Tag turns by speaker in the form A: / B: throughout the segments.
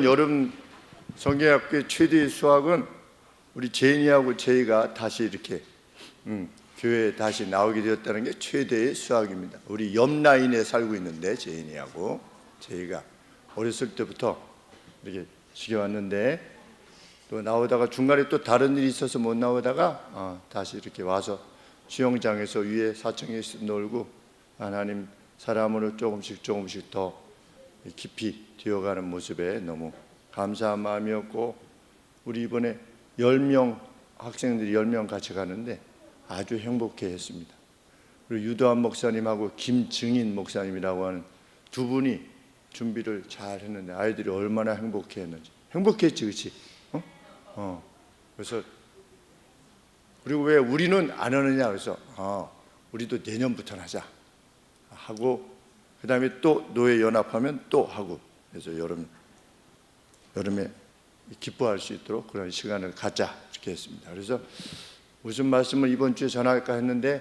A: 여름 성경학교의 최대의 수학은 우리 제인이하고 제이가 다시 이렇게 교회에 다시 나오게 되었다는 게 최대의 수학입니다. 우리 옆 라인에 살고 있는데 제인이하고 제이가 어렸을 때부터 이렇게 지켜왔는데 또 나오다가 중간에 또 다른 일이 있어서 못 나오다가 다시 이렇게 와서 수영장에서 위에 4층에서 놀고 하나님 사람으로 조금씩 더 깊이 되어가는 모습에 너무 감사한 마음이었고, 우리 이번에 10명 학생들이 10명 같이 가는데 아주 행복해 했습니다. 그리고 유도한 목사님하고 김증인 목사님이라고 하는 두 분이 준비를 잘 했는데 아이들이 얼마나 행복해 했는지. 행복했지, 그렇지? 그래서 그리고 왜 우리는 안 하느냐 그래서 우리도 내년부터 하자 하고, 그 다음에 또 노예 연합하면 또 하고, 그래서 여름에 기뻐할 수 있도록 그런 시간을 갖자 이렇게 했습니다. 그래서 무슨 말씀을 이번 주에 전할까 했는데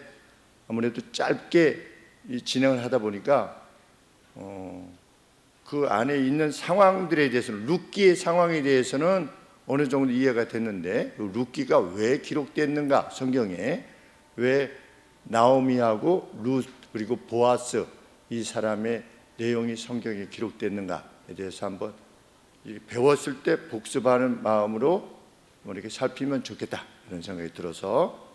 A: 아무래도 짧게 진행을 하다 보니까 그 안에 있는 상황들에 대해서는, 룻기의 상황에 대해서는 어느 정도 이해가 됐는데, 룻기가 왜 기록됐는가, 성경에 왜 나오미하고 룻 그리고 보아스 이 사람의 내용이 성경에 기록됐는가에 대해서 한번 배웠을 때 복습하는 마음으로 이렇게 살피면 좋겠다 이런 생각이 들어서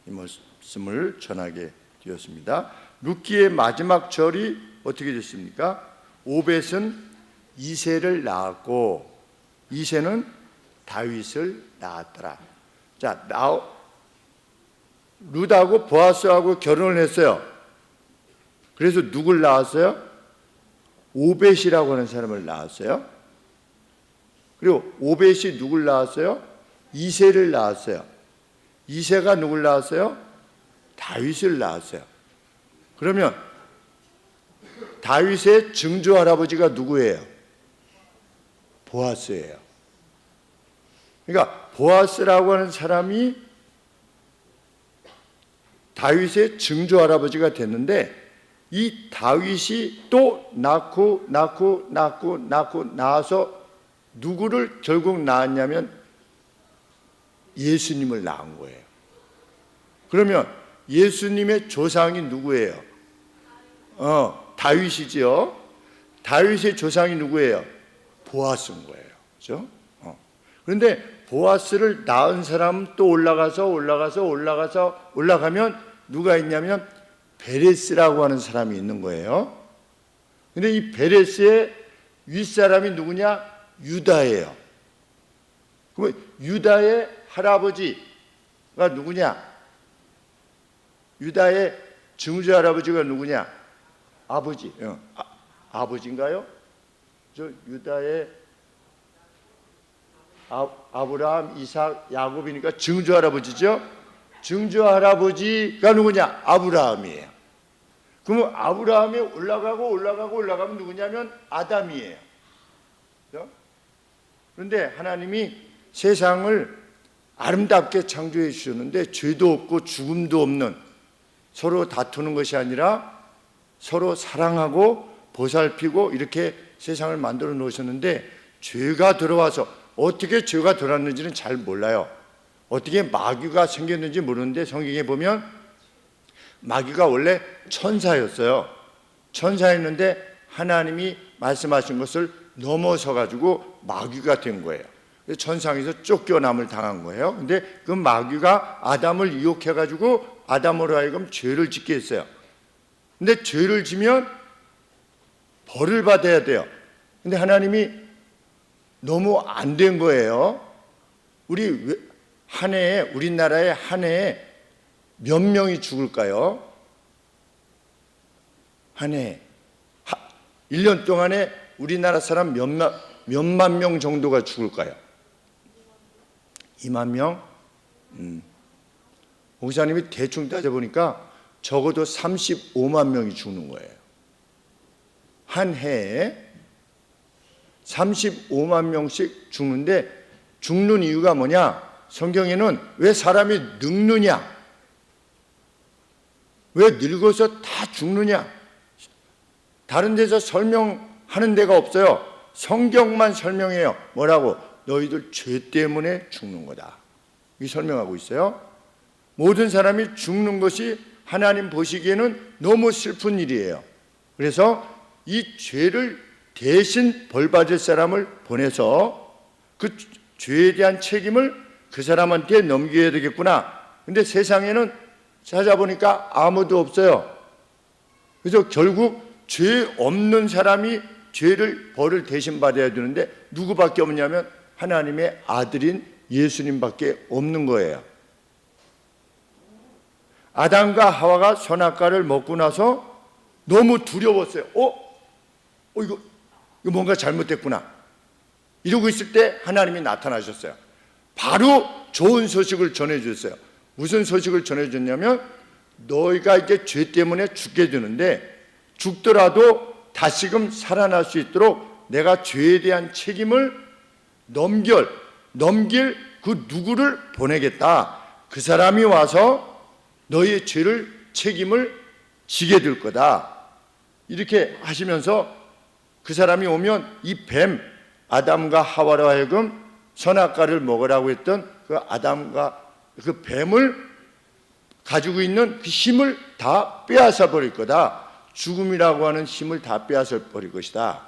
A: 이 말씀을 전하게 되었습니다. 룻기의 마지막 절이 어떻게 됐습니까? 오벳은 이새를 낳았고 이새는 다윗을 낳았더라. 자, 룻하고 보아스하고 결혼을 했어요. 그래서 누굴 낳았어요? 오벳이라고 하는 사람을 낳았어요. 그리고 오벳이 누굴 낳았어요? 이새를 낳았어요. 이새가 누굴 낳았어요? 다윗을 낳았어요. 그러면 다윗의 증조 할아버지가 누구예요? 보아스예요. 그러니까 보아스라고 하는 사람이 다윗의 증조 할아버지가 됐는데, 이 다윗이 또 낳고 낳아서 누구를 결국 낳았냐면 예수님을 낳은 거예요. 그러면 예수님의 조상이 누구예요? 다윗이지요. 다윗의 조상이 누구예요? 보아스인 거예요. 그렇죠? 그런데 보아스를 낳은 사람은 또 올라가면 누가 있냐면 베레스라고 하는 사람이 있는 거예요. 근데 이 베레스의 윗사람이 누구냐? 유다예요. 그럼 유다의 할아버지가 누구냐? 유다의 증조 할아버지가 누구냐? 아버지. 아버지인가요? 저 유다의 아브라함, 이삭, 야곱이니까 증조 할아버지죠. 증조 할아버지가 누구냐? 아브라함이에요. 그러면 아브라함이 올라가면 누구냐면 아담이에요. 그렇죠? 그런데 하나님이 세상을 아름답게 창조해 주셨는데 죄도 없고 죽음도 없는, 서로 다투는 것이 아니라 서로 사랑하고 보살피고 이렇게 세상을 만들어 놓으셨는데, 죄가 들어와서, 어떻게 죄가 들어왔는지는 잘 몰라요. 어떻게 마귀가 생겼는지 모르는데 성경에 보면 마귀가 원래 천사였어요. 천사였는데 하나님이 말씀하신 것을 넘어서 가지고 마귀가 된 거예요. 천상에서 쫓겨남을 당한 거예요. 근데 그 마귀가 아담을 유혹해 가지고 아담으로 하여금 죄를 짓게 했어요. 근데 죄를 지면 벌을 받아야 돼요. 근데 하나님이 너무 안 된 거예요. 우리나라에 한 해에 몇 명이 죽을까요? 한 해에 1년 동안에 우리나라 사람 몇만 명 정도가 죽을까요? 2만 명? 목사님이 대충 따져보니까 적어도 35만 명이 죽는 거예요. 한 해에 35만 명씩 죽는데, 죽는 이유가 뭐냐? 성경에는 왜 사람이 늙느냐? 왜 늙어서 다 죽느냐? 다른 데서 설명하는 데가 없어요. 성경만 설명해요. 뭐라고? 너희들 죄 때문에 죽는 거다. 이 설명하고 있어요. 모든 사람이 죽는 것이 하나님 보시기에는 너무 슬픈 일이에요. 그래서 이 죄를 대신 벌받을 사람을 보내서 그 죄에 대한 책임을 그 사람한테 넘겨야 되겠구나. 근데 세상에는 찾아보니까 아무도 없어요. 그래서 결국 죄 없는 사람이 죄를 벌을 대신 받아야 되는데 누구밖에 없냐면 하나님의 아들인 예수님밖에 없는 거예요. 아담과 하와가 선악과를 먹고 나서 너무 두려웠어요. 이거 뭔가 잘못됐구나. 이러고 있을 때 하나님이 나타나셨어요. 바로 좋은 소식을 전해주셨어요. 무슨 소식을 전해줬냐면 너희가 이제 죄 때문에 죽게 되는데 죽더라도 다시금 살아날 수 있도록 내가 죄에 대한 책임을 넘길 그 누구를 보내겠다. 그 사람이 와서 너희의 죄를 책임을 지게 될 거다. 이렇게 하시면서 그 사람이 오면 이 뱀, 아담과 하와로 하여금 선악과를 먹으라고 했던 그 아담과 그 뱀을 가지고 있는 그 힘을 다 빼앗아 버릴 거다. 죽음이라고 하는 힘을 다 빼앗아 버릴 것이다.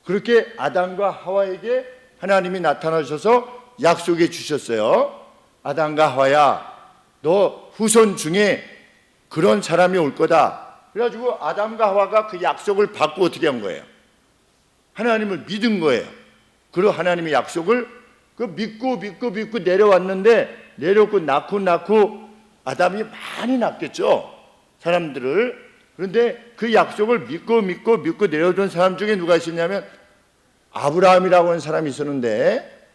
A: 그렇게 아담과 하와에게 하나님이 나타나셔서 약속해 주셨어요. 아담과 하와야, 너 후손 중에 그런 사람이 올 거다. 그래가지고 아담과 하와가 그 약속을 받고 어떻게 한 거예요? 하나님을 믿은 거예요. 그리고 하나님의 약속을 믿고 내려왔는데, 내려오고 낳고 아담이 많이 낳겠죠, 사람들을. 그런데 그 약속을 믿고 내려오던 사람 중에 누가 있었냐면 아브라함이라고 하는 사람이 있었는데,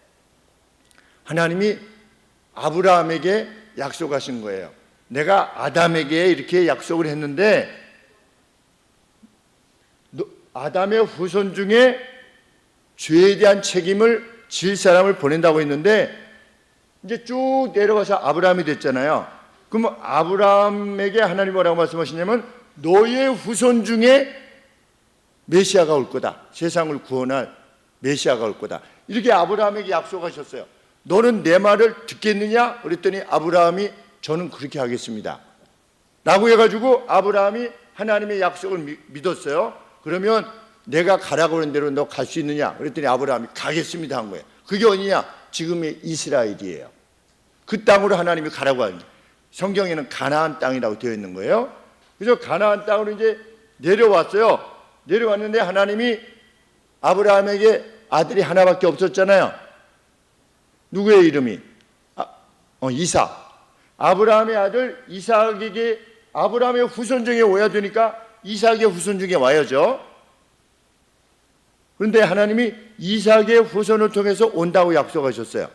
A: 하나님이 아브라함에게 약속하신 거예요. 내가 아담에게 이렇게 약속을 했는데 아담의 후손 중에 죄에 대한 책임을 질 사람을 보낸다고 했는데, 이제 쭉 내려가서 아브라함이 됐잖아요. 그럼 아브라함에게 하나님 뭐라고 말씀하시냐면 너의 후손 중에 메시아가 올 거다. 세상을 구원할 메시아가 올 거다. 이렇게 아브라함에게 약속하셨어요. 너는 내 말을 듣겠느냐? 그랬더니 아브라함이 저는 그렇게 하겠습니다 라고 해가지고 아브라함이 하나님의 약속을 믿었어요. 그러면 내가 가라고 하는 대로 너 갈 수 있느냐? 그랬더니 아브라함이 가겠습니다 한 거예요. 그게 어디냐? 지금의 이스라엘이에요. 그 땅으로 하나님이 가라고 하는, 성경에는 가나안 땅이라고 되어 있는 거예요. 그래서 가나안 땅으로 이제 내려왔어요. 내려왔는데 하나님이 아브라함에게 아들이 하나밖에 없었잖아요. 누구의 이름이? 이삭. 아브라함의 아들 이삭에게, 아브라함의 후손 중에 와야 되니까 이삭의 후손 중에 와야죠. 그런데 하나님이 이삭의 후손을 통해서 온다고 약속하셨어요.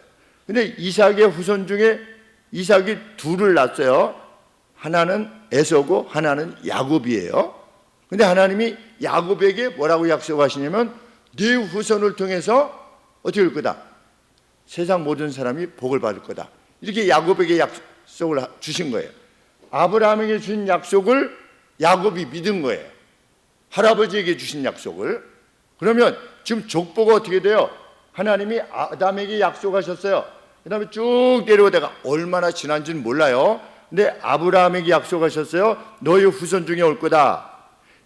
A: 근데 이삭의 후손 중에 이삭이 둘을 낳았어요. 하나는 에서고 하나는 야곱이에요. 근데 하나님이 야곱에게 뭐라고 약속하시냐면 네 후손을 통해서 어떻게 될 거다? 세상 모든 사람이 복을 받을 거다. 이렇게 야곱에게 약속을 주신 거예요. 아브라함에게 주신 약속을 야곱이 믿은 거예요. 할아버지에게 주신 약속을. 그러면 지금 족보가 어떻게 돼요? 하나님이 아담에게 약속하셨어요. 그 다음에 쭉 내려오다가 얼마나 지난지는 몰라요. 근데 아브라함에게 약속하셨어요. 너의 후손 중에 올 거다.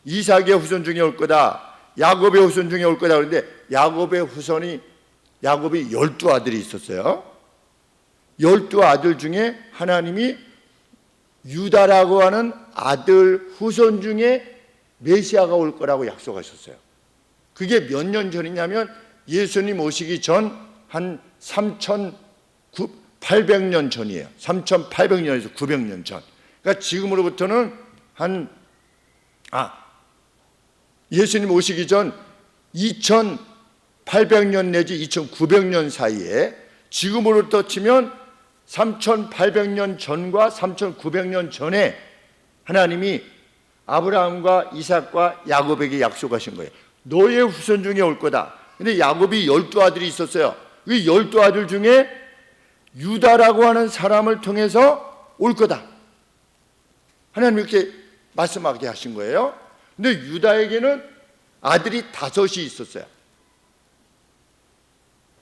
A: 이삭의 후손 중에 올 거다. 야곱의 후손 중에 올 거다. 그런데 야곱의 후손이, 야곱이 12아들이 있었어요. 12아들 중에 하나님이 유다라고 하는 아들 후손 중에 메시아가 올 거라고 약속하셨어요. 그게 몇 년 전이냐면 예수님 오시기 전 한 3,800년 전이에요. 3,800년에서 900년 전. 그러니까 지금으로부터는 예수님 오시기 전 2,800년 내지 2,900년 사이에, 지금으로부터 치면 3,800년 전과 3,900년 전에 하나님이 아브라함과 이삭과 야곱에게 약속하신 거예요. 너의 후손 중에 올 거다. 근데 야곱이 12아들이 있었어요. 그 12아들 중에 유다라고 하는 사람을 통해서 올 거다. 하나님이 이렇게 말씀하게 하신 거예요. 근데 유다에게는 아들이 5이 있었어요.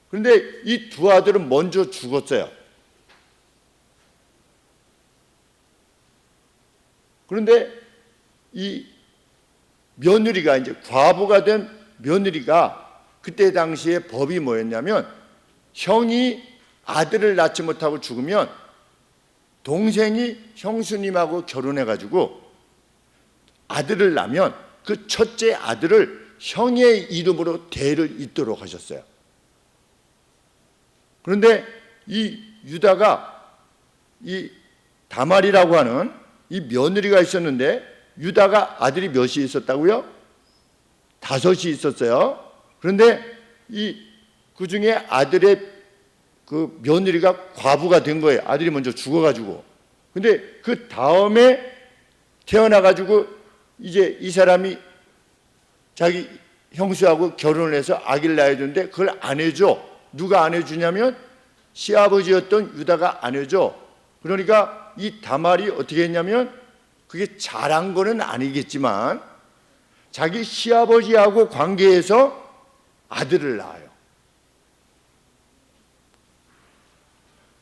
A: 그런데 이 두 아들은 먼저 죽었어요. 그런데 이 며느리가, 이제 과부가 된 며느리가, 그때 당시에 법이 뭐였냐면, 형이 아들을 낳지 못하고 죽으면 동생이 형수님하고 결혼해가지고 아들을 낳으면 그 첫째 아들을 형의 이름으로 대를 잇도록 하셨어요. 그런데 이 유다가, 이 다말이라고 하는 이 며느리가 있었는데, 유다가 아들이 몇이 있었다고요? 5이 있었어요. 그런데 그 중에 아들의 그 며느리가 과부가 된 거예요. 아들이 먼저 죽어가지고. 근데 그 다음에 태어나가지고 이제 이 사람이 자기 형수하고 결혼을 해서 아기를 낳아야 되는데 그걸 안 해줘. 누가 안 해주냐면 시아버지였던 유다가 안 해줘. 그러니까 이 다말이 어떻게 했냐면, 그게 잘한 거는 아니겠지만 자기 시아버지하고 관계해서 아들을 낳아요.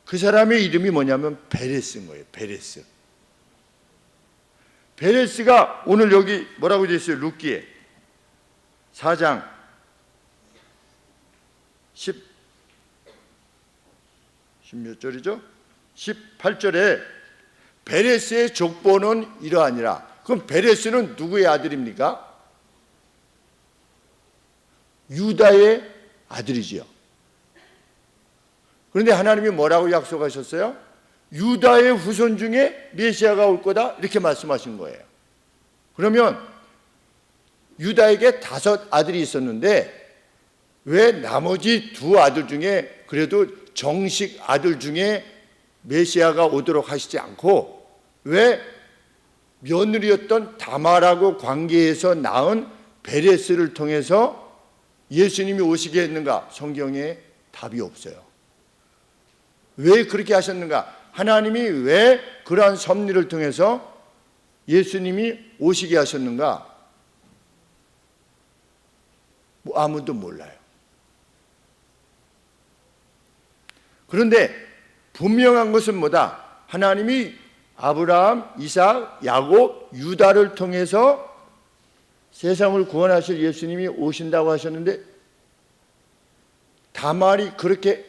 A: 그 사람의 이름이 뭐냐면 베레스인 거예요. 베레스. 베레스가 오늘 여기 뭐라고 되어 있어요? 룻기에 4장 10몇 절이죠? 18절에 베레스의 족보는 이러하니라. 그럼 베레스는 누구의 아들입니까? 유다의 아들이지요. 그런데 하나님이 뭐라고 약속하셨어요? 유다의 후손 중에 메시아가 올 거다, 이렇게 말씀하신 거예요. 그러면 유다에게 5 아들이 있었는데 왜 나머지 2 아들 중에, 그래도 정식 아들 중에 메시아가 오도록 하시지 않고 왜 며느리였던 다말하고 관계에서 낳은 베레스를 통해서 예수님이 오시게 했는가? 성경에 답이 없어요. 왜 그렇게 하셨는가? 하나님이 왜 그러한 섭리를 통해서 예수님이 오시게 하셨는가? 아무도 몰라요. 그런데 분명한 것은 뭐다? 하나님이 아브라함, 이삭, 야곱, 유다를 통해서 세상을 구원하실 예수님이 오신다고 하셨는데, 다말이 그렇게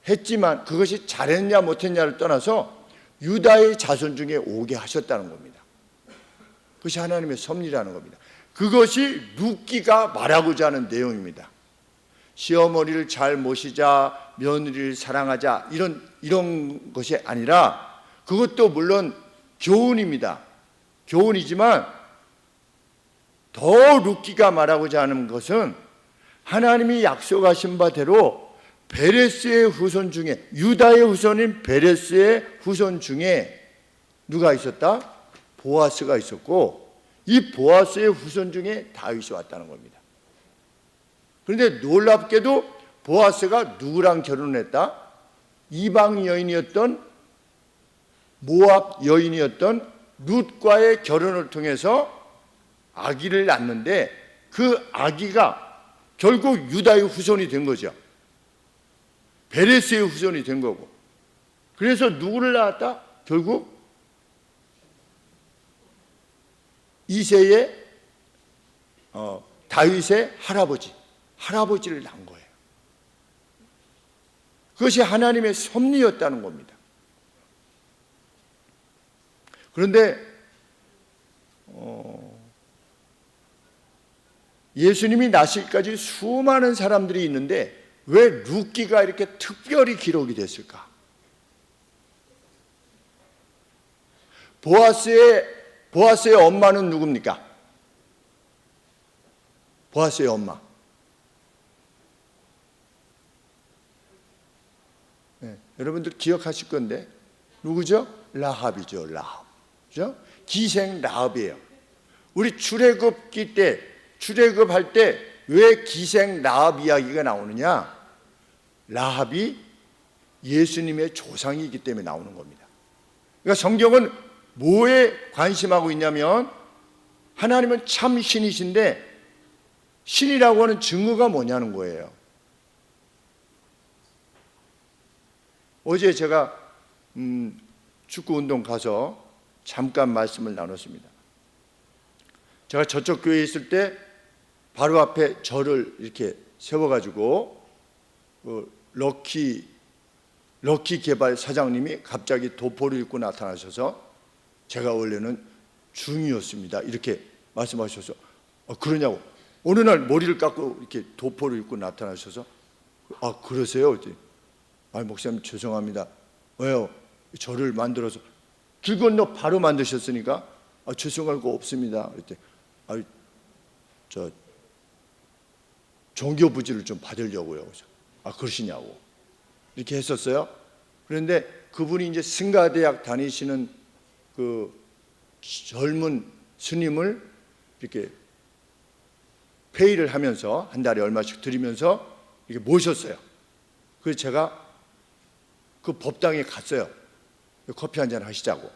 A: 했지만 그것이 잘했냐 못했냐를 떠나서 유다의 자손 중에 오게 하셨다는 겁니다. 그것이 하나님의 섭리라는 겁니다. 그것이 룻기가 말하고자 하는 내용입니다. 시어머니를 잘 모시자, 며느리를 사랑하자, 이런 것이 아니라, 그것도 물론 교훈입니다. 교훈이지만 더 룻기가 말하고자 하는 것은 하나님이 약속하신 바대로 베레스의 후손 중에, 유다의 후손인 베레스의 후손 중에 누가 있었다? 보아스가 있었고, 이 보아스의 후손 중에 다윗이 왔다는 겁니다. 그런데 놀랍게도 보아스가 누구랑 결혼했다? 이방 여인이었던, 모압 여인이었던 룻과의 결혼을 통해서 아기를 낳는데, 그 아기가 결국 유다의 후손이 된 거죠. 베레스의 후손이 된 거고. 그래서 누구를 낳았다? 결국 이새의 다윗의 할아버지를 낳은 거예요. 그것이 하나님의 섭리였다는 겁니다. 그런데 예수님이 나시기까지 수많은 사람들이 있는데 왜 룻기가 이렇게 특별히 기록이 됐을까? 보아스의 엄마는 누굽니까? 보아스의 엄마. 네, 여러분들 기억하실 건데 누구죠? 라합이죠. 라합. 그죠? 기생 라합이에요. 우리 출애굽기 때, 출애굽할 때 왜 기생 라합 이야기가 나오느냐? 라합이 예수님의 조상이기 때문에 나오는 겁니다. 그러니까 성경은 뭐에 관심하고 있냐면, 하나님은 참 신이신데 신이라고 하는 증거가 뭐냐는 거예요. 어제 제가 축구 운동 가서 잠깐 말씀을 나눴습니다. 제가 저쪽 교회에 있을 때 바로 앞에 저를 이렇게 세워가지고 럭키 개발 사장님이 갑자기 도포를 입고 나타나셔서 제가 원래는 중이었습니다. 이렇게 말씀하셔서 그러냐고. 어느 날 머리를 깎고 이렇게 도포를 입고 나타나셔서 그러세요? 목사님 죄송합니다. 왜요? 저를 만들어서 길 건너 바로 만드셨으니까 죄송할 거 없습니다. 그랬더니 저 종교 부지를 좀 받으려고요. 그래서 그러시냐고 이렇게 했었어요. 그런데 그분이 이제 승가대학 다니시는 그 젊은 스님을 이렇게 회의를 하면서 한 달에 얼마씩 드리면서 이렇게 모셨어요. 그래서 제가 그 법당에 갔어요. 커피 한잔 하시자고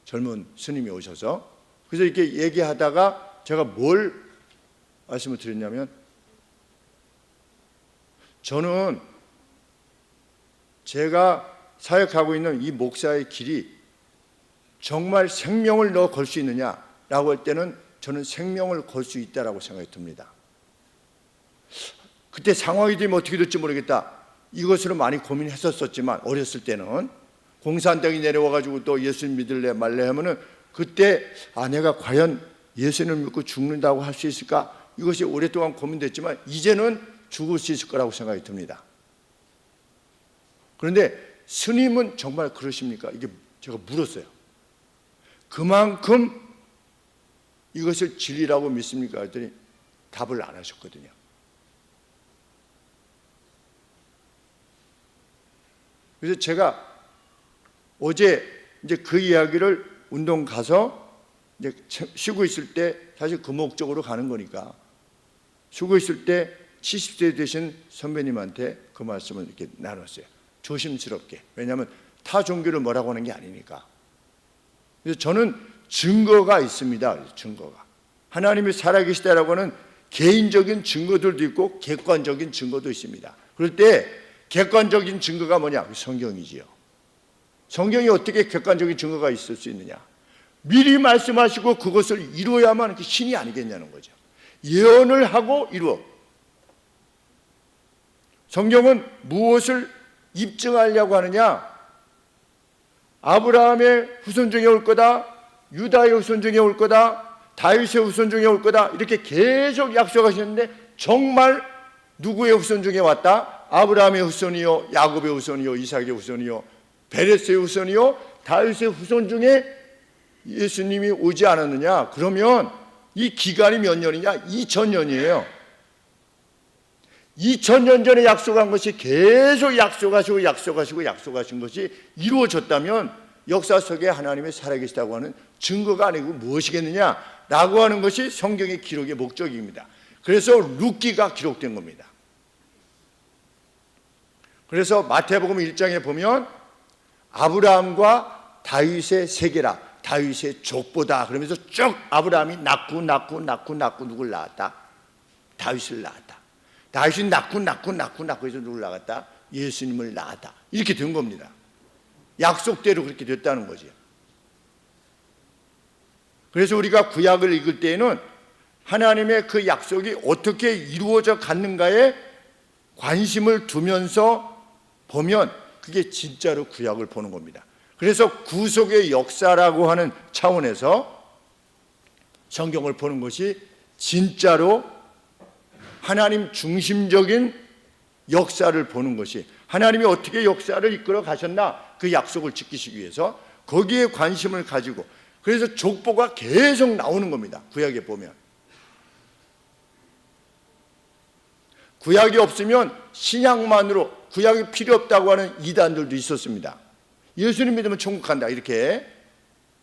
A: 젊은 스님이 오셔서. 그래서 이렇게 얘기하다가 제가 뭘 말씀을 드렸냐면, 저는 제가 사역하고 있는 이 목사의 길이 정말 생명을 넣어 걸 수 있느냐라고 할 때는 저는 생명을 걸 수 있다라고 생각이 듭니다. 그때 상황이 되면 어떻게 될지 모르겠다, 이것으로 많이 고민했었지만 어렸을 때는 공산당이 내려와가지고 또 예수님 믿을래 말래 하면은 그때 내가 과연 예수님을 믿고 죽는다고 할 수 있을까, 이것이 오랫동안 고민됐지만 이제는 죽을 수 있을 거라고 생각이 듭니다. 그런데 스님은 정말 그러십니까? 이게 제가 물었어요. 그만큼 이것을 진리라고 믿습니까? 했더니 답을 안 하셨거든요. 그래서 제가 어제 이제 그 이야기를 운동 가서 이제 쉬고 있을 때, 사실 그 목적으로 가는 거니까 쉬고 있을 때 70세 되신 선배님한테 그 말씀을 이렇게 나눴어요. 조심스럽게. 왜냐하면 타 종교를 뭐라고 하는 게 아니니까. 그래서 저는 증거가 있습니다. 증거가. 하나님이 살아계시다라고 하는 개인적인 증거들도 있고 객관적인 증거도 있습니다. 그럴 때 객관적인 증거가 뭐냐? 성경이지요. 성경이 어떻게 객관적인 증거가 있을 수 있느냐? 미리 말씀하시고 그것을 이루어야만 신이 아니겠냐는 거죠. 예언을 하고 이루어. 성경은 무엇을 입증하려고 하느냐? 아브라함의 후손 중에 올 거다, 유다의 후손 중에 올 거다, 다윗의 후손 중에 올 거다, 이렇게 계속 약속하셨는데 정말 누구의 후손 중에 왔다? 아브라함의 후손이요, 야곱의 후손이요, 이삭의 후손이요, 베레스의 후손이요, 다윗의 후손 중에 예수님이 오지 않았느냐? 그러면 이 기간이 몇 년이냐? 2000년이에요. 2000년 전에 약속한 것이 계속 약속하신 것이 이루어졌다면 역사 속에 하나님이 살아계시다고 하는 증거가 아니고 무엇이겠느냐라고 하는 것이 성경의 기록의 목적입니다. 그래서 룻기가 기록된 겁니다. 그래서 마태복음 1장에 보면 아브라함과 다윗의 세계라, 다윗의 족보다 그러면서 쭉 아브라함이 낳고 누굴 낳았다? 다윗을 낳았다. 다윗이 낳고 해서 누굴 낳았다? 예수님을 낳았다. 이렇게 된 겁니다. 약속대로 그렇게 됐다는 거죠. 그래서 우리가 구약을 읽을 때에는 하나님의 그 약속이 어떻게 이루어져 갔는가에 관심을 두면서 보면 그게 진짜로 구약을 보는 겁니다. 그래서 구속의 역사라고 하는 차원에서 성경을 보는 것이 진짜로 하나님 중심적인 역사를 보는 것이, 하나님이 어떻게 역사를 이끌어 가셨나, 그 약속을 지키시기 위해서 거기에 관심을 가지고, 그래서 족보가 계속 나오는 겁니다. 구약에 보면 구약이 없으면 신약만으로 구약이 필요 없다고 하는 이단들도 있었습니다. 예수님 믿으면 천국 간다 이렇게.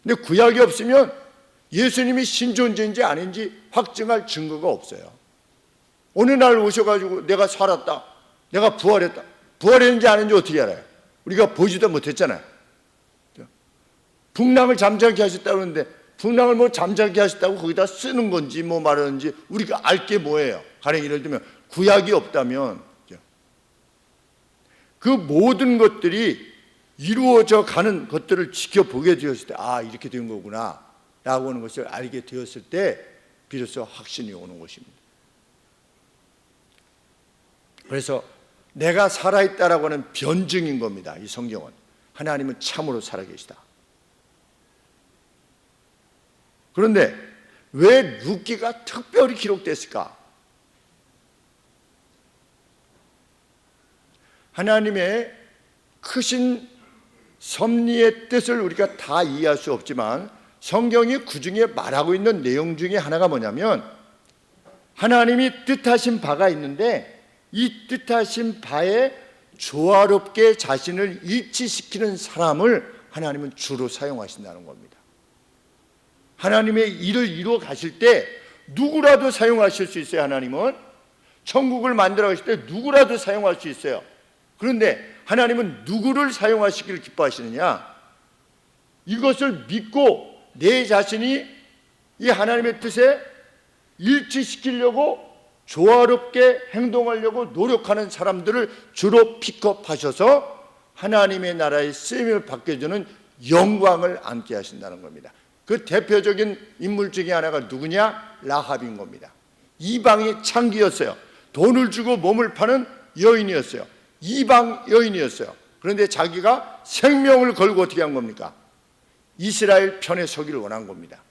A: 근데 구약이 없으면 예수님이 신존재인지 아닌지 확증할 증거가 없어요. 어느 날 오셔가지고 내가 살았다, 내가 부활했다, 부활했는지 아닌지 어떻게 알아요? 우리가 보지도 못했잖아요. 풍랑을 잠잠케 하셨다고 하는데 풍랑을 뭐 잠잠케 하셨다고 거기다 쓰는 건지 뭐 말하는지 우리가 알 게 뭐예요? 가령 예를 들면 구약이 없다면 그 모든 것들이 이루어져 가는 것들을 지켜보게 되었을 때, 아, 이렇게 된 거구나 라고 하는 것을 알게 되었을 때 비로소 확신이 오는 것입니다. 그래서 내가 살아있다라고 하는 변증인 겁니다. 이 성경은 하나님은 참으로 살아계시다. 그런데 왜 룻기가 특별히 기록됐을까? 하나님의 크신 섭리의 뜻을 우리가 다 이해할 수 없지만 성경이 그 중에 말하고 있는 내용 중에 하나가 뭐냐면, 하나님이 뜻하신 바가 있는데 이 뜻하신 바에 조화롭게 자신을 일치시키는 사람을 하나님은 주로 사용하신다는 겁니다. 하나님의 일을 이루어 가실 때 누구라도 사용하실 수 있어요. 하나님은 천국을 만들어 가실 때 누구라도 사용할 수 있어요. 그런데 하나님은 누구를 사용하시기를 기뻐하시느냐? 이것을 믿고 내 자신이 이 하나님의 뜻에 일치시키려고 조화롭게 행동하려고 노력하는 사람들을 주로 픽업하셔서 하나님의 나라의 쓰임을 받게 주는 영광을 안게 하신다는 겁니다. 그 대표적인 인물 중에 하나가 누구냐? 라합인 겁니다. 이방의 창기였어요. 돈을 주고 몸을 파는 여인이었어요. 이방 여인이었어요. 그런데 자기가 생명을 걸고 어떻게 한 겁니까? 이스라엘 편에 서기를 원한 겁니다.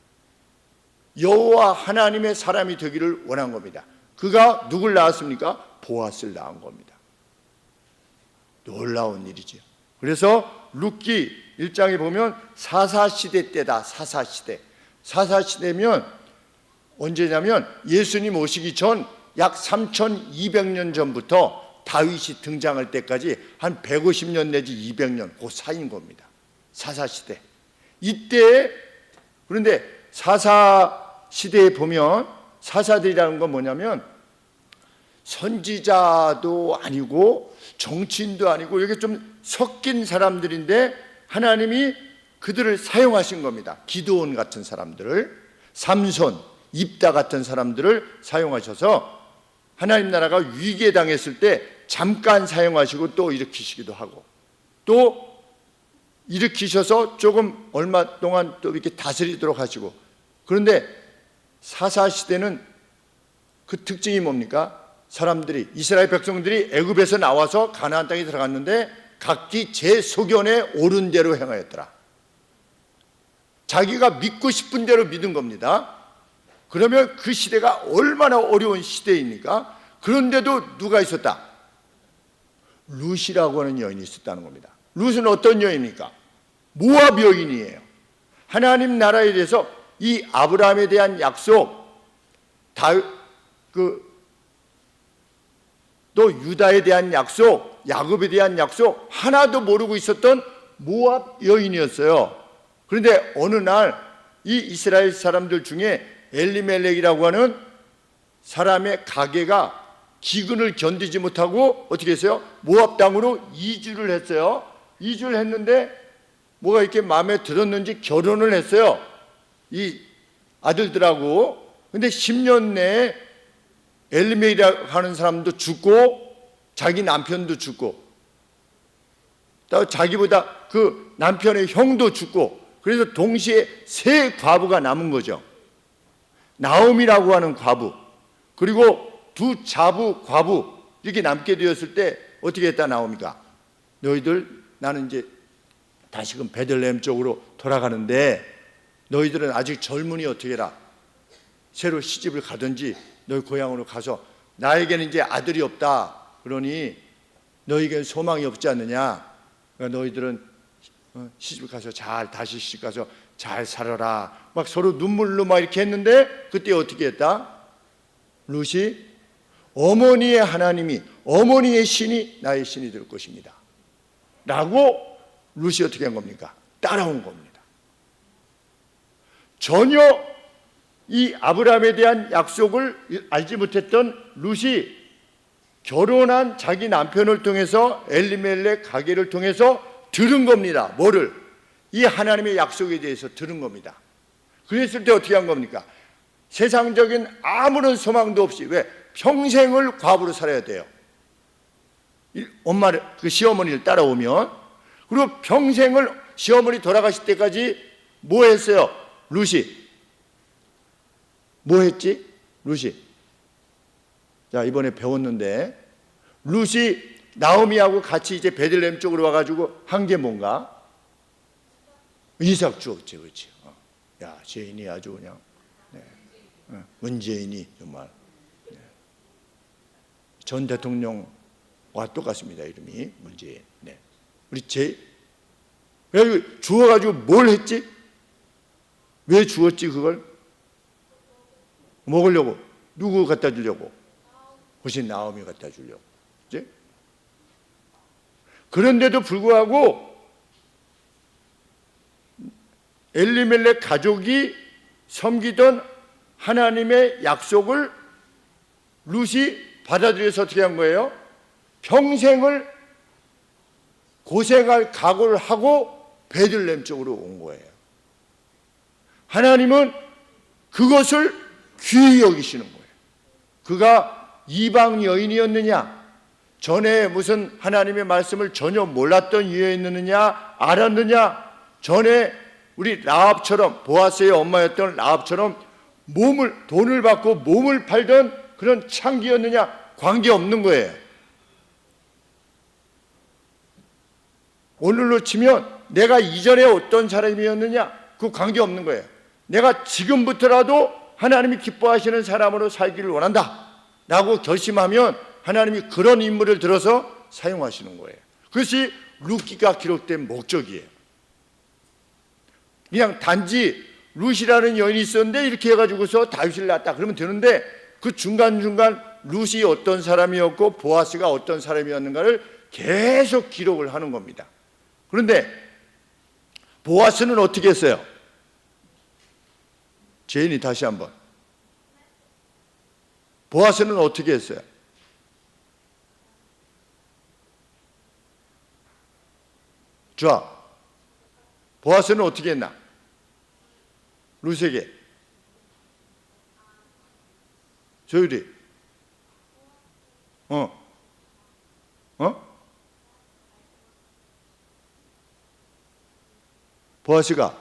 A: 여호와 하나님의 사람이 되기를 원한 겁니다. 그가 누굴 낳았습니까? 보아스를 낳은 겁니다. 놀라운 일이죠. 그래서 룻기 1장에 보면 사사시대 때다. 사사시대. 사사시대면 언제냐면 예수님 오시기 전 약 3200년 전부터 다윗이 등장할 때까지 한 150년 내지 200년 그 사이인 겁니다. 사사시대. 이때, 그런데 사사시대에 보면 사사들이라는 건 뭐냐면 선지자도 아니고 정치인도 아니고 이게 좀 섞인 사람들인데 하나님이 그들을 사용하신 겁니다. 기드온 같은 사람들을, 삼손, 입다 같은 사람들을 사용하셔서 하나님 나라가 위기에 당했을 때 잠깐 사용하시고 또 일으키시기도 하고, 또 일으키셔서 조금 얼마 동안 또 이렇게 다스리도록 하시고. 그런데 사사시대는 그 특징이 뭡니까? 사람들이, 이스라엘 백성들이 애굽에서 나와서 가나안 땅에 들어갔는데 각기 제 소견에 옳은 대로 행하였더라. 자기가 믿고 싶은 대로 믿은 겁니다. 그러면 그 시대가 얼마나 어려운 시대입니까? 그런데도 누가 있었다? 룻이라고 하는 여인이 있었다는 겁니다. 룻은 어떤 여인입니까? 모압 여인이에요. 하나님 나라에 대해서 이 아브라함에 대한 약속, 또 유다에 대한 약속, 야곱에 대한 약속 하나도 모르고 있었던 모압 여인이었어요. 그런데 어느 날 이 이스라엘 사람들 중에 엘리멜렉이라고 하는 사람의 가게가 기근을 견디지 못하고 어떻게 했어요? 모압 땅으로 이주를 했어요. 이주를 했는데 뭐가 이렇게 마음에 들었는지 결혼을 했어요. 이 아들들하고. 근데 10년 내에 엘리멜렉이라고 하는 사람도 죽고 자기 남편도 죽고 또 자기보다 그 남편의 형도 죽고, 그래서 동시에 세 과부가 남은 거죠. 나옴이라고 하는 과부, 그리고 두 자부 과부, 이렇게 남게 되었을 때 어떻게 했다 나오미가? 너희들, 나는 이제 다시금 베들레헴 쪽으로 돌아가는데 너희들은 아직 젊으니 어떻게 해라? 새로 시집을 가든지 너희 고향으로 가서, 나에게는 이제 아들이 없다. 그러니 너희에게는 소망이 없지 않느냐? 그러니까 너희들은 시집 가서 다시 시집 가서 잘 살아라. 막 서로 눈물로 막 이렇게 했는데 그때 어떻게 했다? 룻이 어머니의 하나님이, 어머니의 신이 나의 신이 될 것입니다 라고 룻이 어떻게 한 겁니까? 따라온 겁니다. 전혀 이 아브라함에 대한 약속을 알지 못했던 룻이 결혼한 자기 남편을 통해서 엘리멜렉 가게를 통해서 들은 겁니다. 뭐를? 이 하나님의 약속에 대해서 들은 겁니다. 그랬을 때 어떻게 한 겁니까? 세상적인 아무런 소망도 없이, 왜? 평생을 과부로 살아야 돼요. 엄마를, 그 시어머니를 따라오면. 그리고 평생을 시어머니 돌아가실 때까지 뭐 했어요? 룻이 뭐 했지? 룻이 자 이번에 배웠는데 룻이 나오미하고 같이 이제 베들레헴 쪽으로 와가지고 한 게 뭔가? 이삭 주었지, 그렇지? 야 제인이 아주 그냥 문재인이 정말 전 대통령과 똑같습니다. 이름이 문재인. 우리 그래가지고 주어가지고 뭘 했지? 왜 주었지 그걸? 먹으려고. 누구 갖다 주려고? 훨씬 나오미 갖다 주려고. 그치? 그런데도 불구하고 엘리멜렉 가족이 섬기던 하나님의 약속을 룻이 받아들여서 어떻게 한 거예요? 평생을 고생할 각오를 하고 베들레헴 쪽으로 온 거예요. 하나님은 그것을 귀히 여기시는 거예요. 그가 이방 여인이었느냐, 전에 무슨 하나님의 말씀을 전혀 몰랐던 이유였느냐, 알았느냐, 전에 우리 라합처럼, 보아스의 엄마였던 라합처럼 돈을 받고 몸을 팔던 그런 창기였느냐, 관계없는 거예요. 오늘로 치면 내가 이전에 어떤 사람이었느냐, 그 관계없는 거예요. 내가 지금부터라도 하나님이 기뻐하시는 사람으로 살기를 원한다 라고 결심하면 하나님이 그런 인물을 들어서 사용하시는 거예요. 그것이 룻기가 기록된 목적이에요. 그냥 단지 룻이라는 여인이 있었는데 이렇게 해가지고서 다윗을 낳았다 그러면 되는데 그 중간중간 룻이 어떤 사람이었고 보아스가 어떤 사람이었는가를 계속 기록을 하는 겁니다. 그런데 보아스는 어떻게 했어요? 제인이 다시 한번. 보아스는 어떻게 했어요? 좋아. 보아스는 어떻게 했나? 룻에게. 조율이. 보아스가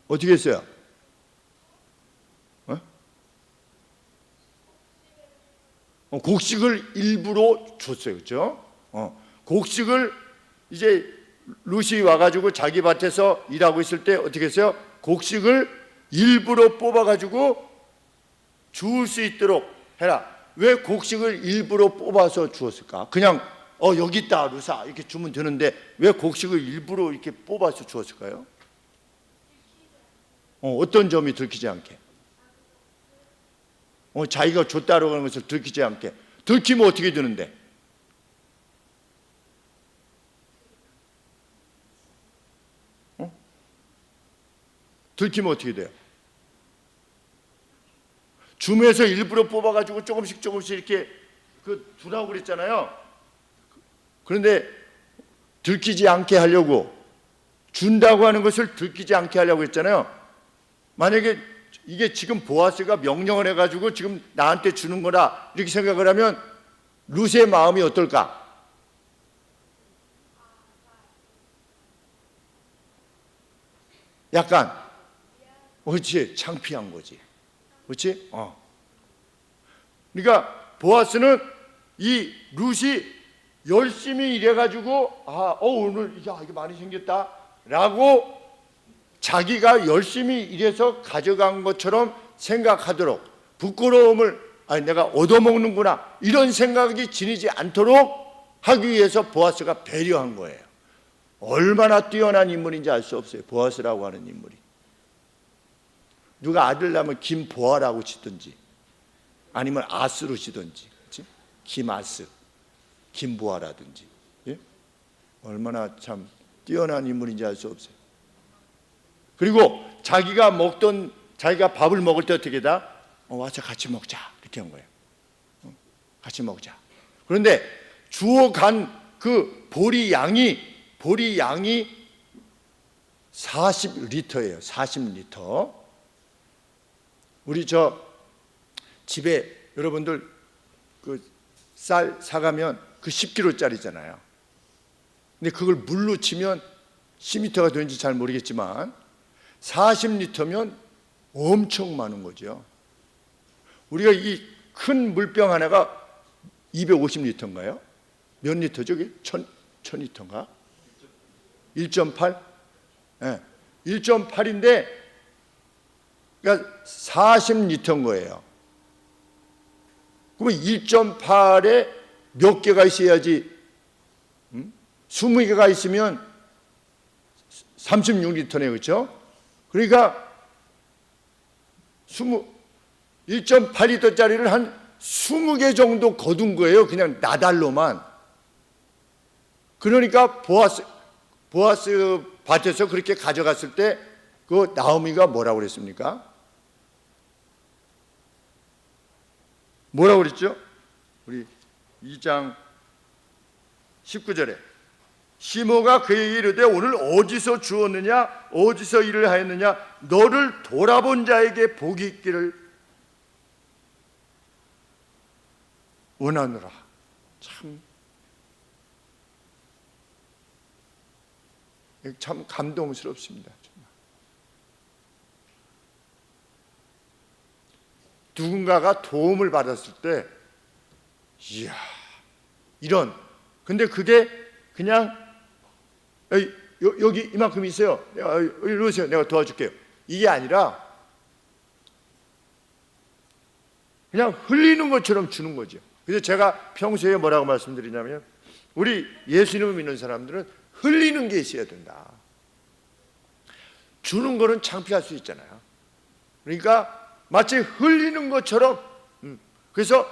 A: 어떻게 했어요? 곡식을 일부러 줬어요. 그렇죠? 곡식을 이제 룻이 와가지고 자기 밭에서 일하고 있을 때 어떻게 했어요? 곡식을 일부러 뽑아가지고 주울 수 있도록 해라. 왜 곡식을 일부러 뽑아서 주었을까? 그냥 여기 있다 룻아 이렇게 주면 되는데 왜 곡식을 일부러 이렇게 뽑아서 주었을까요? 어떤 점이 들키지 않게? 자기가 줬다고 하는 것을 들키지 않게. 들키면 어떻게 되는데? 들키면 어떻게 돼요? 줌에서 일부러 뽑아가지고 조금씩 이렇게 두라고 그랬잖아요. 그런데 들키지 않게 하려고 준다고 하는 것을 들키지 않게 하려고 했잖아요. 만약에 이게 지금 보아스가 명령을 해가지고 지금 나한테 주는 거라 이렇게 생각을 하면 룻의 마음이 어떨까? 약간 그렇지, 창피한 거지. 그렇지? 그러니까 보아스는 이 룻이 열심히 일해가지고 오늘 이게 많이 생겼다라고 자기가 열심히 일해서 가져간 것처럼 생각하도록 부끄러움을 내가 얻어먹는구나 이런 생각이 지니지 않도록 하기 위해서 보아스가 배려한 거예요. 얼마나 뛰어난 인물인지 알 수 없어요. 보아스라고 하는 인물이. 누가 아들 낳으면 김보아라고 짓든지 아니면 아스로 짓든지, 그렇지? 김아스, 김보아라든지. 예? 얼마나 참 뛰어난 인물인지 알 수 없어요. 그리고 자기가 밥을 먹을 때 어떻게 다 와서 같이 먹자 이렇게 한 거예요. 같이 먹자. 그런데 주워간 그 보리 양이 40리터예요. 40리터. 우리 집에 여러분들 그 쌀 사가면 그 10kg짜리잖아요. 근데 그걸 물로 치면 10m가 되는지 잘 모르겠지만 40리터면 엄청 많은 거죠. 우리가 이 큰 물병 하나가 250리터인가요? 몇 리터죠? 1000리터인가? 1.8? 네. 1.8인데 그러니까 40리터인 거예요. 그러면 1.8에 몇 개가 있어야지 20개가 있으면 36리터네, 그렇죠? 그러니까 1.8리터짜리를 한 20개 정도 거둔 거예요. 그냥 나달로만. 그러니까 보아스 밭에서 그렇게 가져갔을 때 그 나오미가 뭐라고 그랬습니까? 뭐라고 그랬죠? 우리 2장 19절에 시모가 그에게 이르되 오늘 어디서 주었느냐 어디서 일을 하였느냐 너를 돌아본 자에게 복이 있기를 원하노라. 참 감동스럽습니다. 정말. 누군가가 도움을 받았을 때 이야 이런 근데 그게 그냥 여기 이만큼 있어요. 이리 오세요. 내가 도와줄게요. 이게 아니라 그냥 흘리는 것처럼 주는 거죠. 그래서 제가 평소에 뭐라고 말씀드리냐면 우리 예수님을 믿는 사람들은 흘리는 게 있어야 된다. 주는 거는 창피할 수 있잖아요. 그러니까 마치 흘리는 것처럼 그래서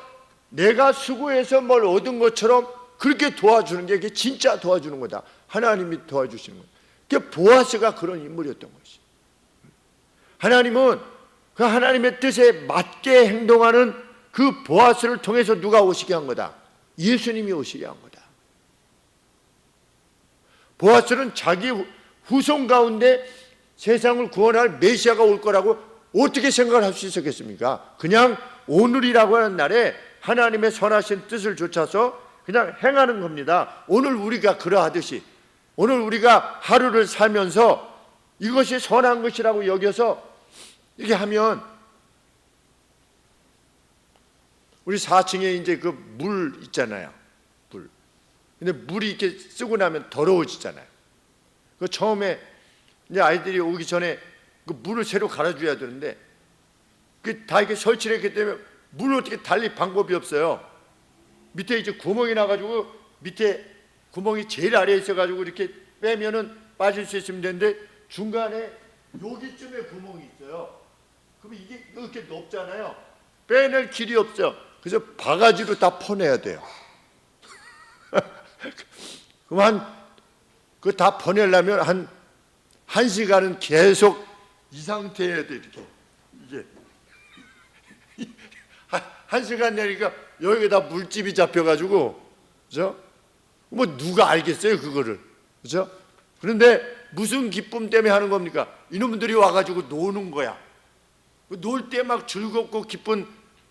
A: 내가 수고해서 뭘 얻은 것처럼 그렇게 도와주는 게 이게 진짜 도와주는 거다. 하나님이 도와주시는 거다. 그게 보아스가 그런 인물이었던 것이. 하나님은 그 하나님의 뜻에 맞게 행동하는 그 보아스를 통해서 누가 오시게 한 거다? 예수님이 오시게 한 거다. 보아스는 자기 후손 가운데 세상을 구원할 메시아가 올 거라고 어떻게 생각을 할 수 있었겠습니까? 그냥 오늘이라고 하는 날에 하나님의 선하신 뜻을 좇아서 그냥 행하는 겁니다. 오늘 우리가 그러하듯이 오늘 우리가 하루를 살면서 이것이 선한 것이라고 여겨서 이렇게 하면 우리 4층에 이제 그 물 있잖아요. 물. 근데 물이 이렇게 쓰고 나면 더러워지잖아요. 그 처음에 이제 아이들이 오기 전에 그 물을 새로 갈아줘야 되는데 그 다 이렇게 설치를 했기 때문에 물을 어떻게 달릴 방법이 없어요. 밑에 이제 구멍이 나가지고 밑에 구멍이 제일 아래에 있어가지고 이렇게 빼면은 빠질 수 있으면 되는데 중간에 여기쯤에 구멍이 있어요. 그럼 이게 이렇게 높잖아요. 빼낼 길이 없어요. 그래서 바가지로 다 퍼내야 돼요. 그럼 그거 다 퍼내려면 한 시간은 계속 이 상태여야 돼. 이렇게 이게 한 시간 내니까 여기다 물집이 잡혀가지고 그죠? 뭐 누가 알겠어요 그거를 그죠? 그런데 무슨 기쁨 때문에 하는 겁니까? 이놈들이 와가지고 노는 거야. 놀 때 막 즐겁고 기쁜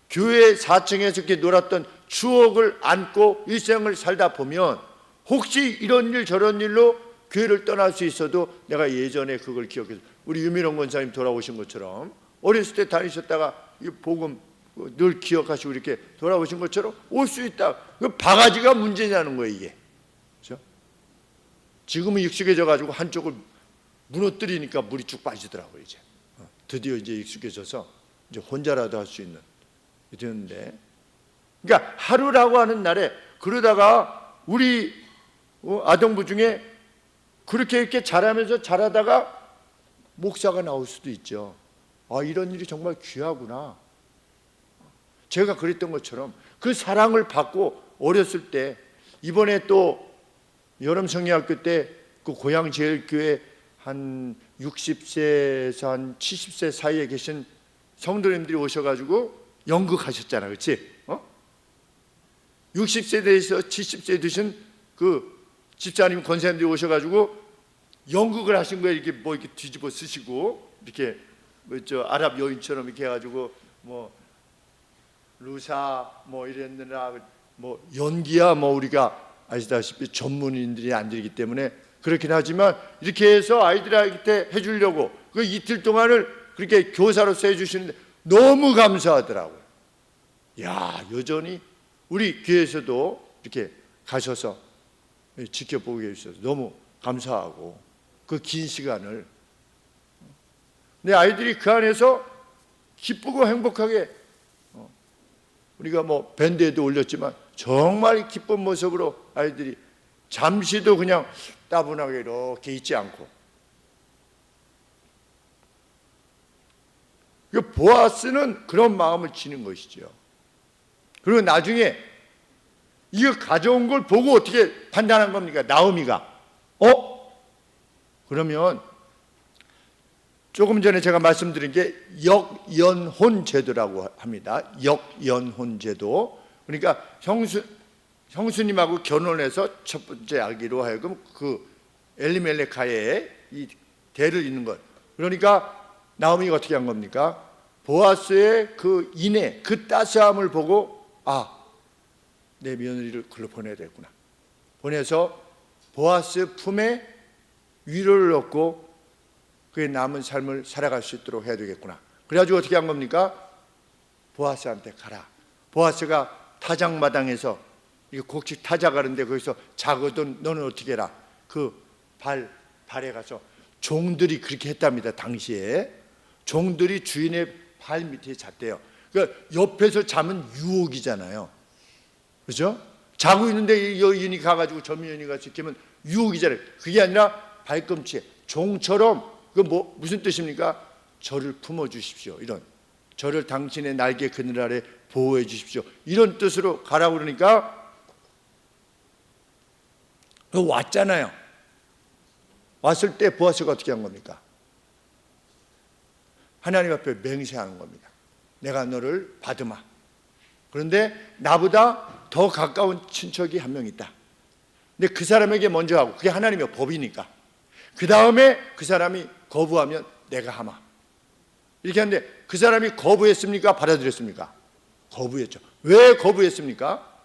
A: 교회 4층에서 이렇게 놀았던 추억을 안고 일생을 살다 보면 혹시 이런 일 저런 일로 교회를 떠날 수 있어도 내가 예전에 그걸 기억해서 우리 유민홍 권사님 돌아오신 것처럼 어렸을 때 다니셨다가 이 복음 늘 기억하시고 이렇게 돌아오신 것처럼 올 수 있다. 그 바가지가 문제냐는 거예요 이게. 그렇죠? 지금은 익숙해져 가지고 한쪽을 무너뜨리니까 물이 쭉 빠지더라고요 이제. 드디어 이제 익숙해져서 이제 혼자라도 할 수 있는 되는데, 그러니까 하루라고 하는 날에 그러다가 우리 아동부 중에 그렇게 이렇게 자라다가 목사가 나올 수도 있죠. 아 이런 일이 정말 귀하구나. 제가 그랬던 것처럼 그 사랑을 받고 어렸을 때 이번에 또 여름 성리학교 때 그 고향 제일교회 한 60세에서 한 70세 사이에 계신 성도님들이 오셔가지고 연극하셨잖아, 그렇지? 60세 돼서 70세 되신 그 집사님 권사님들이 오셔가지고 연극을 하신 거예요. 이렇게 뭐 이렇게 뒤집어 쓰시고 이렇게 뭐 저 아랍 여인처럼 이렇게 해가지고 뭐 루사 뭐 이랬느라 뭐 연기야 뭐 우리가 아시다시피 전문인들이 안 되기 때문에 그렇긴 하지만 이렇게 해서 아이들한테 해주려고 그 이틀 동안을 그렇게 교사로서 해주시는데 너무 감사하더라고요. 야, 여전히 우리 교회에서도 이렇게 가셔서 지켜보게 해주셔서 너무 감사하고 그 긴 시간을 내 아이들이 그 안에서 기쁘고 행복하게 우리가 뭐 밴드에도 올렸지만 정말 기쁜 모습으로 아이들이 잠시도 그냥 따분하게 이렇게 있지 않고 보아스는 그런 마음을 지닌 것이죠. 그리고 나중에 이거 가져온 걸 보고 어떻게 판단한 겁니까? 나오미가 그러면 조금 전에 제가 말씀드린 게 역연혼 제도라고 합니다. 역연혼 제도. 그러니까 형수님하고 결혼해서 첫 번째 아기로 하여금 그 엘리멜렉 가에 이 대를 잇는 것. 그러니까 나오미가 어떻게 한 겁니까? 보아스의 그 인애, 그 따스함을 보고 내 며느리를 글로 보내야 되겠구나. 보내서 보아스 품에 위로를 얻고 그의 남은 삶을 살아갈 수 있도록 해야 되겠구나. 그래가지고 어떻게 한 겁니까? 보아스한테 가라. 보아스가 타작마당에서 곡식 타작하는데 거기서 자거든 너는 어떻게 해라. 그 발에 가서 종들이 그렇게 했답니다. 당시에 종들이 주인의 발 밑에 잤대요. 그러니까 옆에서 자면 유혹이잖아요. 그렇죠? 자고 있는데 이 여인이 가가지고 저 여인이 지키면 유혹이잖아요. 그게 아니라 발꿈치에 종처럼 그 무슨 뜻입니까? 저를 품어주십시오. 이런 저를 당신의 날개 그늘 아래 보호해 주십시오. 이런 뜻으로 가라고 그러니까 왔잖아요. 왔을 때 보아스가 어떻게 한 겁니까? 하나님 앞에 맹세하는 겁니다. 내가 너를 받으마. 그런데 나보다 더 가까운 친척이 한 명 있다. 근데 그 사람에게 먼저 하고 그게 하나님의 법이니까 그 다음에 그 사람이 거부하면 내가 하마. 이렇게 하는데 그 사람이 거부했습니까? 받아들였습니까? 거부했죠. 왜 거부했습니까?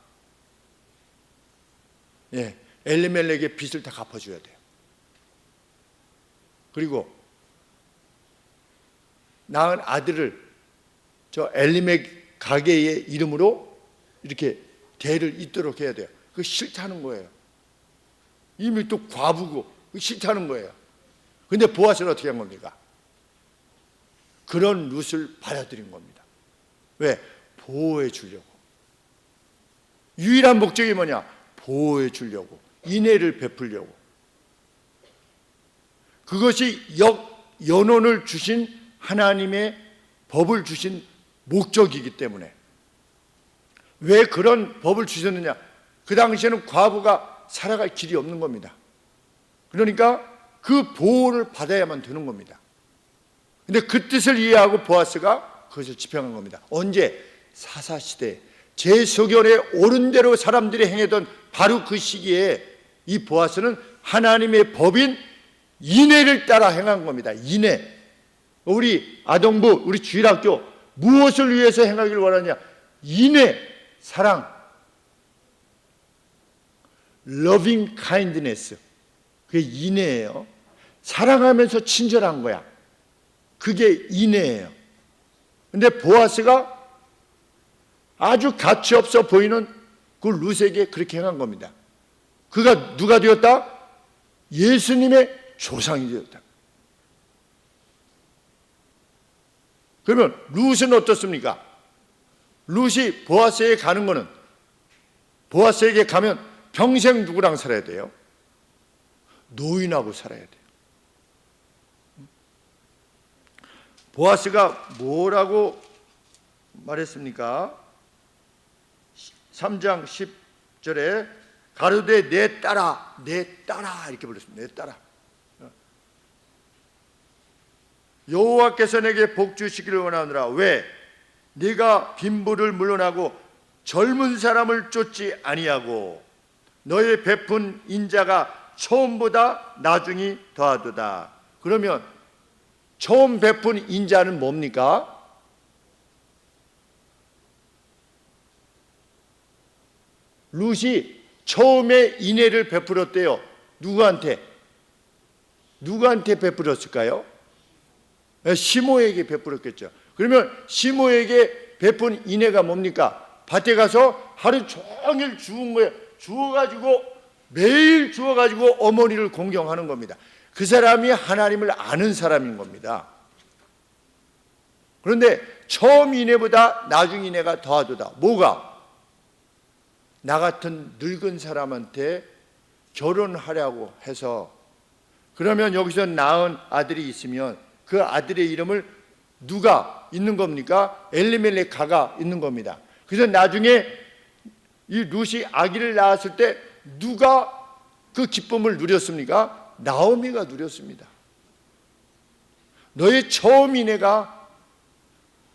A: 엘리멜렉의 빚을 다 갚아줘야 돼요. 그리고 낳은 아들을 저 엘리멜렉 가게의 이름으로 이렇게 대를 잇도록 해야 돼요. 그거 싫다는 거예요. 이미 또 과부고 싫다는 거예요. 근데 보아스는 어떻게 한 겁니까? 그런 룻을 받아들인 겁니다. 왜? 보호해 주려고. 유일한 목적이 뭐냐? 보호해 주려고. 인애를 베풀려고. 그것이 연혼을 주신 하나님의 법을 주신 목적이기 때문에. 왜 그런 법을 주셨느냐? 그 당시에는 과부가 살아갈 길이 없는 겁니다. 그러니까 그 보호를 받아야만 되는 겁니다. 근데 그 뜻을 이해하고 보아스가 그것을 집행한 겁니다. 언제? 사사시대 제소견에 옳은 대로 사람들이 행하던 바로 그 시기에 이 보아스는 하나님의 법인 인애를 따라 행한 겁니다. 인애. 우리 아동부, 우리 주일학교 무엇을 위해서 행하기를 원하냐? 인애, 사랑, loving kindness. 그게 인애예요. 사랑하면서 친절한 거야. 그게 인애예요. 근데 보아스가 아주 가치 없어 보이는 그 룻에게 그렇게 행한 겁니다. 그가 누가 되었다? 예수님의 조상이 되었다. 그러면 룻은 어떻습니까? 룻이 보아스에게 가는 거는 보아스에게 가면 평생 누구랑 살아야 돼요? 노인하고 살아야 돼요. 보아스가 뭐라고 말했습니까? 3장 10절에 가로되 내 딸아, 내 딸아 이렇게 불렀습니다. 내 딸아. 여호와께서 내게 복 주시기를 원하노라. 왜? 네가 빈부를 물러나고 젊은 사람을 쫓지 아니하고 너의 베푼 인자가 처음보다 나중이 더하도다. 그러면 처음 베푼 인자는 뭡니까? 룻이 처음에 인애를 베풀었대요. 누구한테 베풀었을까요? 시모에게 베풀었겠죠. 그러면 시모에게 베푼 인애가 뭡니까? 밭에 가서 하루 종일 주운 거예요. 주워가지고 매일 주워가지고 어머니를 공경하는 겁니다. 그 사람이 하나님을 아는 사람인 겁니다. 그런데 처음 인애보다 나중 인애가 더하도다. 뭐가? 나 같은 늙은 사람한테 결혼하려고 해서, 그러면 여기서 낳은 아들이 있으면 그 아들의 이름을 누가 있는 겁니까? 엘리멜렉가가 있는 겁니다. 그래서 나중에 이 룻이 아기를 낳았을 때 누가 그 기쁨을 누렸습니까? 나오미가 누렸습니다. 너의 처음 인애가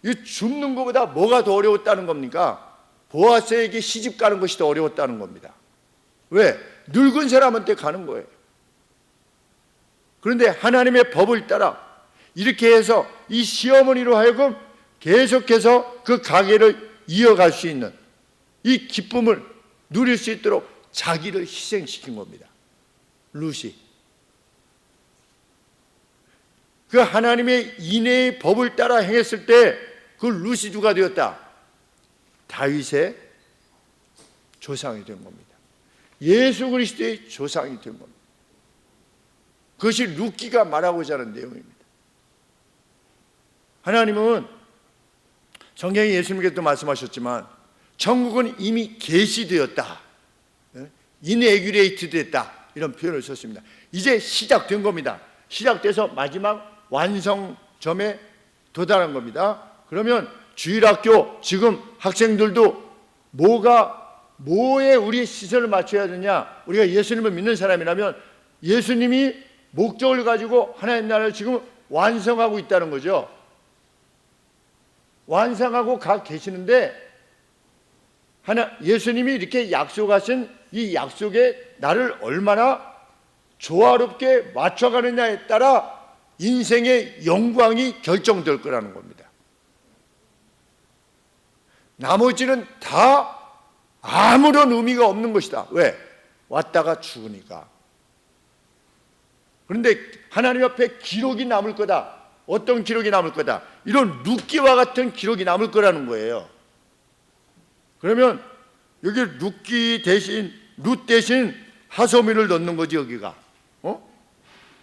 A: 이 줍는 것보다 뭐가 더 어려웠다는 겁니까? 보아스에게 시집 가는 것이 더 어려웠다는 겁니다. 왜? 늙은 사람한테 가는 거예요. 그런데 하나님의 법을 따라 이렇게 해서 이 시어머니로 하여금 계속해서 그 가게를 이어갈 수 있는 이 기쁨을 누릴 수 있도록 자기를 희생시킨 겁니다. 룻이. 그 하나님의 인애의 법을 따라 행했을 때 그 룻이 누가 되었다? 다윗의 조상이 된 겁니다. 예수 그리스도의 조상이 된 겁니다. 그것이 룻기가 말하고자 하는 내용입니다. 하나님은 성경에 예수님께서도 말씀하셨지만 천국은 이미 계시되었다, 인에규레이트 됐다, 이런 표현을 썼습니다. 이제 시작된 겁니다. 시작돼서 마지막 완성점에 도달한 겁니다. 그러면 주일학교 지금 학생들도 뭐에 우리 시선을 맞춰야 되냐? 우리가 예수님을 믿는 사람이라면 예수님이 목적을 가지고 하나님 나라를 지금 완성하고 있다는 거죠. 완성하고 가 계시는데 예수님이 이렇게 약속하신 이 약속에 나를 얼마나 조화롭게 맞춰가느냐에 따라 인생의 영광이 결정될 거라는 겁니다. 나머지는 다 아무런 의미가 없는 것이다. 왜? 왔다가 죽으니까. 그런데 하나님 앞에 기록이 남을 거다. 어떤 기록이 남을 거다? 이런 룻기와 같은 기록이 남을 거라는 거예요. 그러면 여기 룻 대신 하소미를 넣는 거지, 여기가.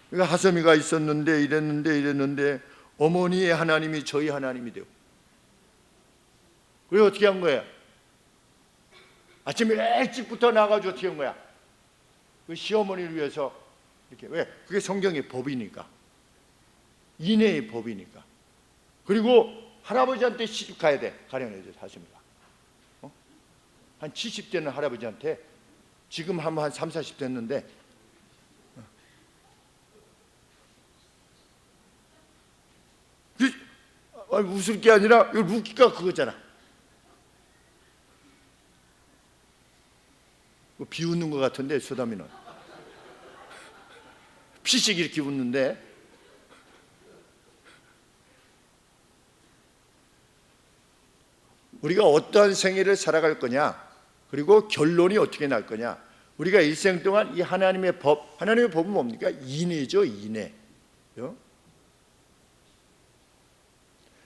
A: 그러니까 하소미가 있었는데 이랬는데 어머니의 하나님이 저희 하나님이 되고. 그리고 어떻게 한 거예요? 아침에 일찍부터 나가지고 어떻게 한 거야? 그 시어머니를 위해서 이렇게. 왜? 그게 성경의 법이니까. 인애의 법이니까. 그리고 할아버지한테 시집 가야 돼. 가령해줘, 하십니다. 한 70대는 할아버지한테, 지금 한 3, 40 됐는데, 웃을 게 아니라 이거 룻기가 그거잖아. 비웃는 것 같은데 소담이는 피식 이렇게 웃는데, 우리가 어떠한 생애를 살아갈 거냐, 그리고 결론이 어떻게 날 거냐. 우리가 일생 동안 이 하나님의 법은 뭡니까? 인애죠, 인애.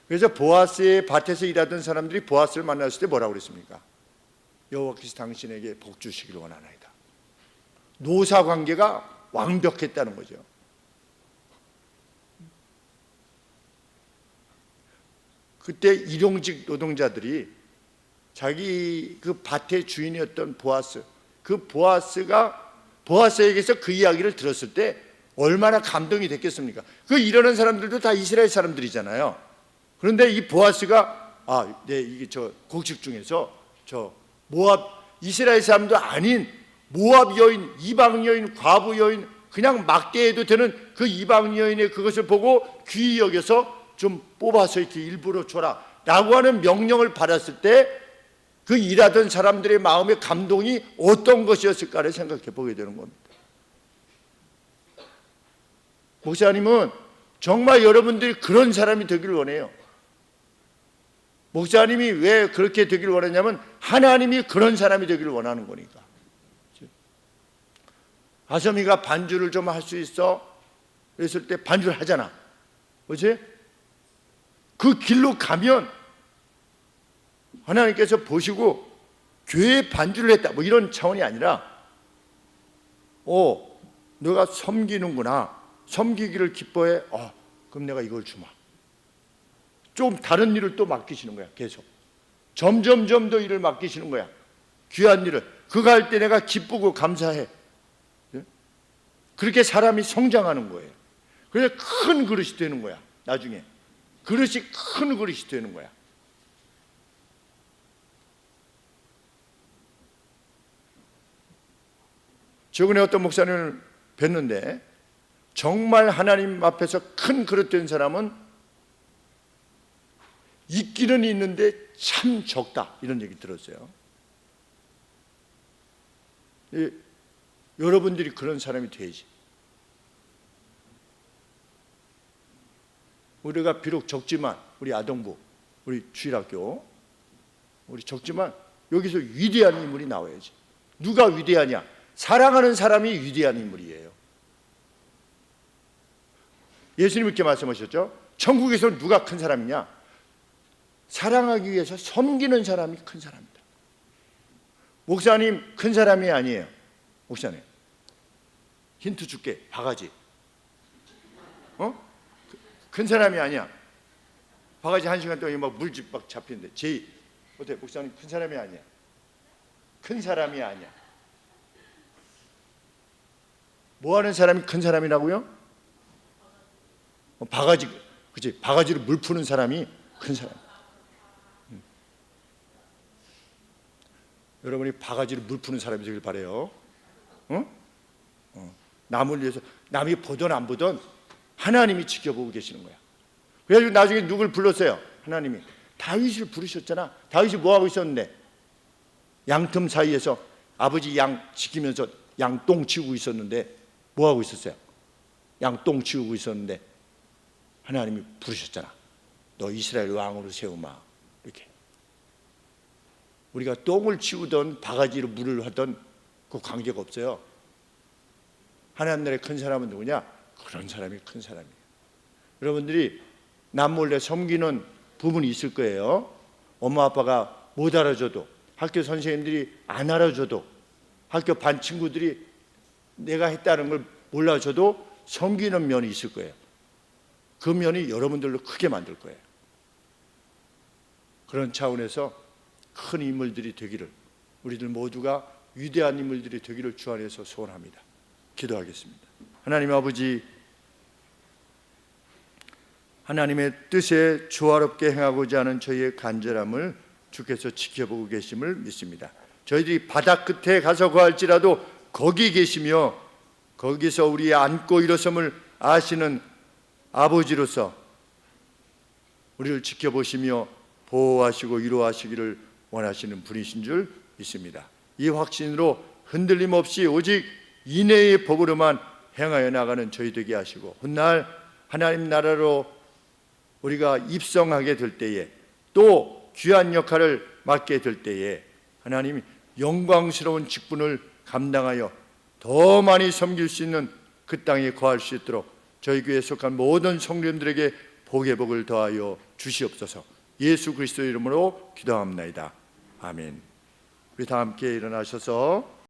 A: 그래서 보아스의 밭에서 일하던 사람들이 보아스를 만났을 때 뭐라고 그랬습니까? 여호와께서 당신에게 복 주시기를 원하나이다. 노사 관계가 완벽했다는 거죠. 그때 일용직 노동자들이 자기 그 밭의 주인이었던 보아스, 그 보아스에게서 그 이야기를 들었을 때 얼마나 감동이 됐겠습니까? 그 일하는 사람들도 다 이스라엘 사람들이잖아요. 그런데 이 보아스가 이게 저 곡식 중에서 저 모압 이스라엘 사람도 아닌 모압 여인, 이방 여인, 과부 여인, 그냥 막대해도 되는 그 이방 여인의 그것을 보고 귀히 여겨서 좀 뽑아서 이렇게 일부러 줘라 라고 하는 명령을 받았을 때 그 일하던 사람들의 마음의 감동이 어떤 것이었을까를 생각해 보게 되는 겁니다. 목사님은 정말 여러분들이 그런 사람이 되기를 원해요. 목사님이 왜 그렇게 되기를 원하냐면 하나님이 그런 사람이 되기를 원하는 거니까. 아섬이가 반주를 좀 할 수 있어? 그랬을 때 반주를 하잖아. 그렇지? 그 길로 가면 하나님께서 보시고 교회에 반주를 했다 뭐 이런 차원이 아니라 너가 섬기는구나, 섬기기를 기뻐해. 그럼 내가 이걸 주마. 좀 다른 일을 또 맡기시는 거야. 계속 점점점 더 일을 맡기시는 거야. 귀한 일을. 그거 할 때 내가 기쁘고 감사해. 그렇게 사람이 성장하는 거예요. 그래서 큰 그릇이 되는 거야. 나중에 그릇이 큰 그릇이 되는 거야. 최근에 어떤 목사님을 뵀는데 정말 하나님 앞에서 큰 그릇 된 사람은 있기는 있는데 참 적다, 이런 얘기 들었어요. 여러분들이 그런 사람이 돼야지. 우리가 비록 적지만, 우리 아동부, 우리 주일학교, 우리 적지만 여기서 위대한 인물이 나와야지. 누가 위대하냐? 사랑하는 사람이 위대한 인물이에요. 예수님 이렇게 말씀하셨죠. 천국에서 누가 큰 사람이냐? 사랑하기 위해서 섬기는 사람이 큰 사람이다. 목사님 큰 사람이 아니에요. 목사님 힌트 줄게. 바가지. 큰 사람이 아니야. 바가지 1시간 동안 막 물집 막 잡히는데 어때? 목사님 큰 사람이 아니야. 큰 사람이 아니야. 뭐 하는 사람이 큰 사람이라고요? 바가지, 그치? 바가지로 물 푸는 사람이 큰 사람. 여러분이 바가지로 물 푸는 사람이 되길 바래요. 남을 위해서, 남이 보든 안 보든 하나님이 지켜보고 계시는 거야. 그래가지고 나중에 누굴 불렀어요? 하나님이. 다윗을 부르셨잖아. 다윗이 뭐 하고 있었는데? 양틈 사이에서 아버지 양 지키면서 양똥 치우고 있었는데 뭐 하고 있었어요? 양똥 치우고 있었는데 하나님이 부르셨잖아. 너 이스라엘 왕으로 세우마. 이렇게. 우리가 똥을 치우던 바가지로 물을 하던 그 관계가 없어요. 하나님 나라의 큰 사람은 누구냐? 그런 사람이 큰 사람이에요. 여러분들이 남몰래 섬기는 부분이 있을 거예요. 엄마 아빠가 못 알아줘도, 학교 선생님들이 안 알아줘도, 학교 반 친구들이 내가 했다는 걸 몰라줘도 섬기는 면이 있을 거예요. 그 면이 여러분들로 크게 만들 거예요. 그런 차원에서 큰 인물들이 되기를, 우리들 모두가 위대한 인물들이 되기를 주 안에서 소원합니다. 기도하겠습니다. 하나님 아버지, 하나님의 뜻에 조화롭게 행하고자 하는 저희의 간절함을 주께서 지켜보고 계심을 믿습니다. 저희들이 바다 끝에 가서 거할지라도 거기 계시며 거기서 우리의 안고 일어섬을 아시는 아버지로서 우리를 지켜보시며 보호하시고 위로하시기를 원하시는 분이신 줄 믿습니다. 이 확신으로 흔들림 없이 오직 인내의 법으로만 행하여 나가는 저희 되게 하시고, 훗날 하나님 나라로 우리가 입성하게 될 때에, 또 귀한 역할을 맡게 될 때에 하나님 영광스러운 직분을 감당하여 더 많이 섬길 수 있는 그 땅에 거할 수 있도록 저희 교회에 속한 모든 성도님들에게 복의 복을 더하여 주시옵소서. 예수 그리스도의 이름으로 기도합니다. 아멘. 우리 다 함께 일어나셔서